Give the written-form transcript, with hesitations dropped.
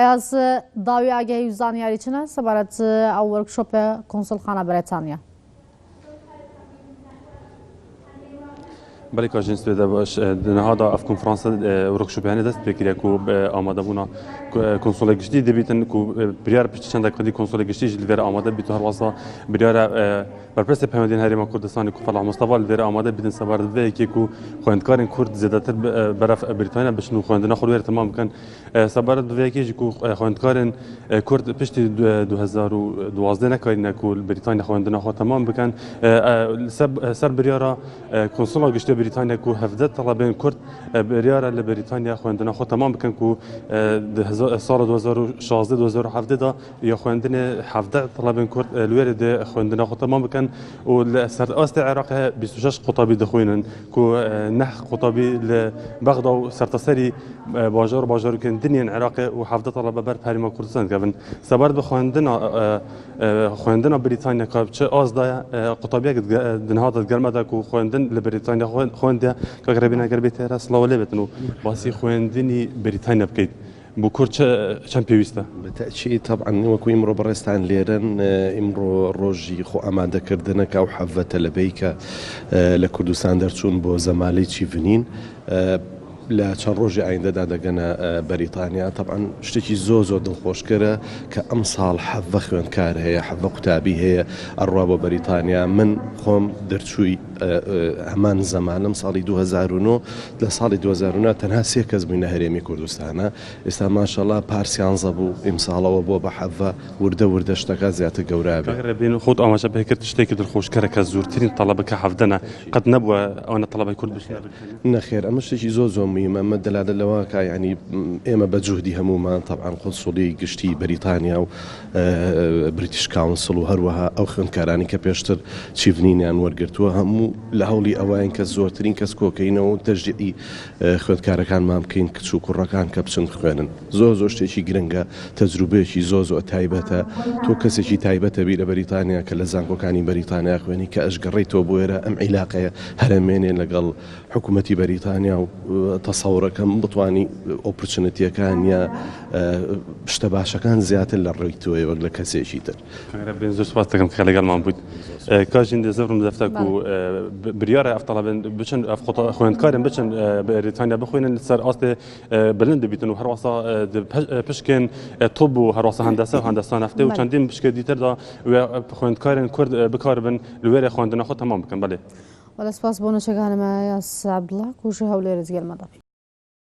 از داوی آگهی زانیاری چنه سبارت او ورکشوپ کنسول خانه بریتانیا بله که جنس بده باش نهادا اف کنفرانس ورکشوپ یعنی دست بکریه کو آماده بونا کنسول گشتی دبیتن کو بریار پیش چند کدی کنسول گشتی جلوی آماده بیت هر واسه بریار برپرس پیامدین هریم کردستان کو فلان مصطفی لویر آماده بیدن سبارت و کی کو خواندکارن کرد زیادتر برف بریتانیا بشنو خواندنا خود تمام کن سبارت و کی کو خواندکارن کرد پشت 2012 نکارین کو بریتانیا خواندنا خود تمام بکن سر بریارا کنسول گشتی بریتانیا کو هفده طلبین کرد بریاره لبریتانیا خواندنا خود تمام بکن کو سال 2016 2017 دا یا خواندن هفده طلبین کرد لویر ده خواندنا خود تمام بکن و سر است العراق 26 قطابی دخوینن کو نه قطابی لبغدا و سرتاسری باجار کن دنیا العراق و هفده طلبه بر پریما کردستان کردن سبارت به خواندنا بریتانیا که چه از دا قطابی دنهاد گرمه دا کو خواندن لبریتانیا خوانده که قربینا قربیت راس لاوله بتنو باسی خواندنی بریتانیا بکید بكرة كم بيوستا؟ بالتأكيد طبعا وكو يمرو برستان ليرن يمرو روجي خو أماندا كردنا كاو حفة لبيك لكردستان درتون بو زمالي تشيفنين لا چند ڕۆژی ئایندەدا دەگەنە بەریتانیا طبعا شتێکی زۆ دڵخۆشکەرە کە ئەم ساڵ حەڤە خوێندکار هەیە حەڤە قوتابی هەیە ئەڕوا بۆ بەریتانیا من خۆم دەرچووی هەمان زەمانم ساڵی 2009 لە ساڵی 2009 تەنها 3 کەس بووینە هەرێمی کوردستانە ئێستا ماشەڵڵا پارسیانزە بوو ئیمساڵەوە بۆ بە حەڤە وردە شتەکە زیاتر گەورابێ خۆت ئاماژە بکرد شتێکی دڵخۆشکەرە کە زۆرترین تەڵەبەکە حەڤدەنە قەت نەبووە ئەوەنە تەڵەبەی کورد بشنە نەخێر ئەمە شتێکی زۆر مهمة دلالة لواك يعني إما بجهدي هموما طبعا قنصلي قشتي بريطانيا و بريتش كونسل وهروها أو خوێندکارانی کە پێشتر چیڤنینیان وەرگرتووە هەموو لە هەوڵی ئەوەیان کە زۆرترین کەس کۆکەینەوە و تەشجیعی خوێندکارەکانمان بکەین کچ و کوڕەکان کە بچن خوێنن زۆر شتێکی گرنگە تەجروبەیەکی زۆر تایبەتە تۆ کەسێکی تایبەتە بی لە بەریتانیا کە لە زانکۆکانی بەریتانیا خوێنی کە ئەشگەڕێیتەوە بۆ ئێرە ئەم عیلاقەیە هەرێمێنێ لەگەڵ حکوومەتی بەریتانیا و تصورەکەم بتوانی ئۆپورچونەتیەکان یا شتە باشەکان زیاتر لە ڕێی تۆی وەک لە کەسێکی تر زۆر سپاس دەکەم کە لەگەڵمان بوویت کاژین دەزەورم دەفتە و بریارە ئەفتەڵەبن بچن خوێندکارن بچن بەریتانیا بخوێنن سەر ئاستێ بلند دەبیتن و هەروەسا پشکێن تۆب و هەروەسا هەندەسە و هەندەسان هەفتێ و چەندین پشکە دیتردا خوێندکارن کورد بکاربن لوێرە خوێندنە خۆ تەمام بکەن بەڵێ ولا سپاس بۆ نەچەکانمە یاس عەبدوڵڵا کوژە هەولێرە جگەرمەدا